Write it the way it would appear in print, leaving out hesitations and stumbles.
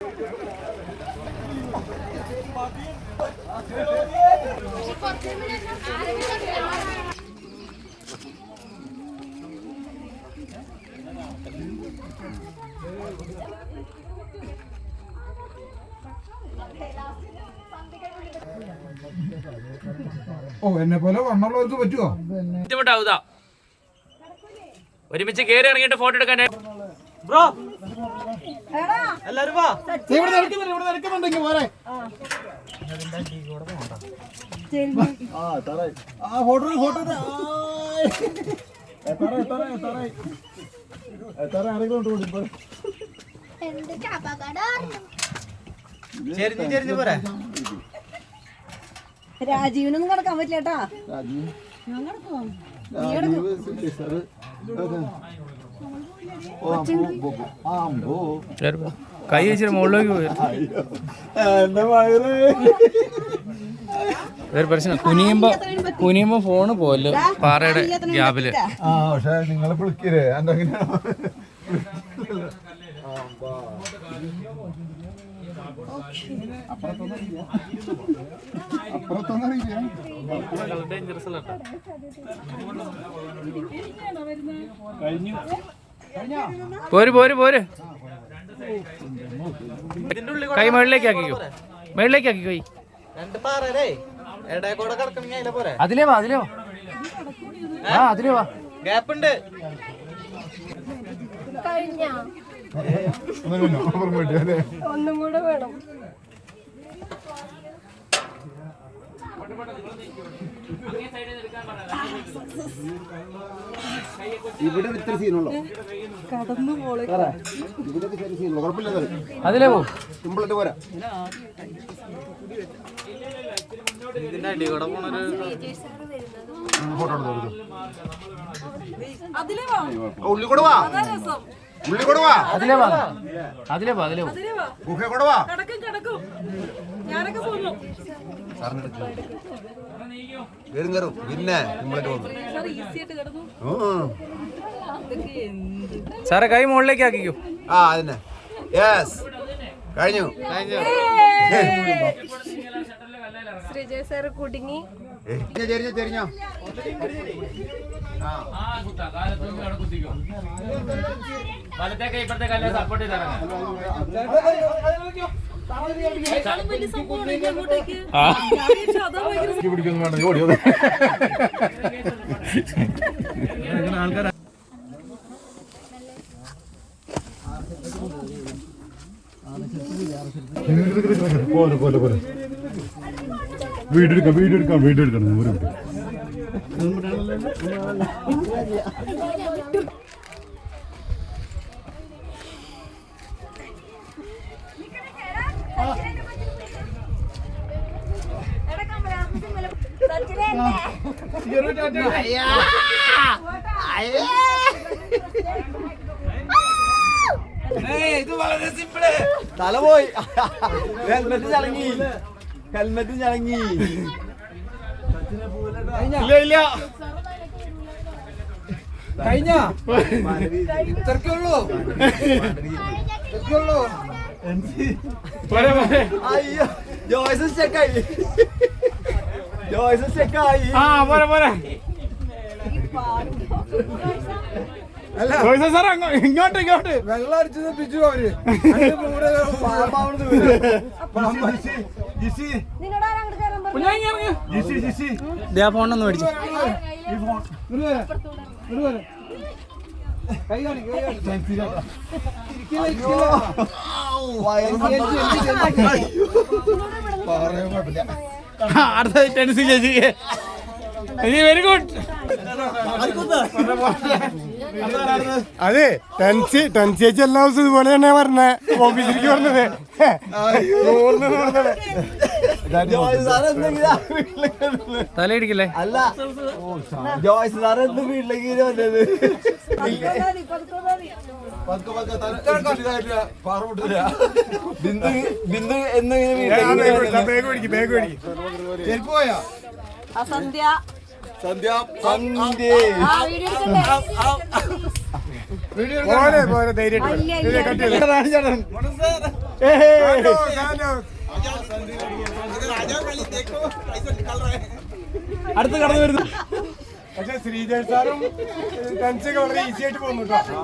ഓ എന്നെ പോലെ വണ്ണുള്ളവർക്ക് പറ്റുമോ? ബുദ്ധിമുട്ടാവുക. ഒരുമിച്ച് കേറി ഇറങ്ങിയിട്ട് ഫോട്ടോ എടുക്കാൻ ബ്രോ എല്ലാരും വാ. രാജീവിനൊന്നും കിടക്കാൻ പറ്റില്ല. കൈ വെച്ചിട്ട് മുകളിലേക്ക് പോയി. വേറെ പ്രശ്നം കുനിയുമ്പോ ഫോണ് പോയല്ലോ പാറയുടെ ഗ്യാപ്പില്. പക്ഷെ നിങ്ങളെ വിളിക്കരുത്. പോര് പോര് പോര്. കൈ മേളിലേക്ക് ആക്കിക്കോ, മേളിലേക്ക് ആക്കിക്കോ. അതിലേ വാ, അതിലേ വാ. ആ അതിലേ വാ. ഗ്യാപ്പുണ്ട്. ഒന്നും കൂടെ വേണം. ഇവിടെ ഇത്ര സീനുള്ളൂ. കടന്നു പോളെ ഇവിടെ ചെറിയ സീനുള്ളൂ. കുഴപ്പമില്ല. അതിലേ പോ. സിമ്പിളായിട്ട് പോരാ. ഉള്ളി കൊടുവാ, ഉള്ളി കൊടുവാ. അതിലേ വാ, അതിലേ വാ, അതിലേ വാ. ഗുഹ കൊടുവാ. കയറും കയറും. പിന്നെ സാറെ കൈ മുകളിലേക്ക് ആക്കിക്കോ. ആ അതന്നെ. യെസ് കഴിഞ്ഞു. ശ്രീജയ് സാർ കുടുങ്ങി. ചെരിഞ്ഞോ വലത്തേക്ക് ഇപ്പഴത്തെ കല്ല് സപ്പോർട്ട് ചെയ്താൽ പിടിക്കൊന്നും വേണ്ട. ഓടിയോ ആൾക്കാർ പോലെ പോലെ പോലെ വീടെടുക്കാം വീടെടുക്കാം വീടെടുക്കണം. ഒരു ഇത് വളരെ സിമ്പിള്. തല പോയി. ഹെൽമെറ്റ് ചളങ്ങി, ഹെൽമെറ്റ് ചളങ്ങി. ഇല്ല ഇല്ല കഴിഞ്ഞ ഇത്രക്കുള്ളൂ. അയ്യോ ജോയ്സ് ചെക്കായി, ജോയ്സ് ചെക്കായി. ആ പോരെ പോരെ. സാർ ഇങ്ങോട്ട് ഇങ്ങോട്ട് വെള്ളം അടിച്ചു പിച്ചു അവര്. ഫോണൊന്നും മേടിച്ചു. അടുത്ത ടെൻസി ചേച്ചി വെരി ഗുഡ്. അതെ ടെൻസി എല്ലാ ദിവസവും ഇതുപോലെ തന്നെ പറഞ്ഞ ഓഫീസിലേക്ക് പറഞ്ഞത്. തലയിടിക്കില്ലേ? അല്ല ജോയ്സ് സാറ് എന്ത് വീട്ടിലേക്ക് വന്നത്? ബിന്ദു എന്ന് പോയാ സന്ധ്യ സന്ധ്യ പോലെ പോലെ ധൈര്യം അടുത്ത് കടന്നു വരുന്നു. പക്ഷെ ശ്രീജയ് സാറും ടെൻസൊക്കെ വളരെ ഈസി ആയിട്ട് പോകുന്നു കേട്ടോ.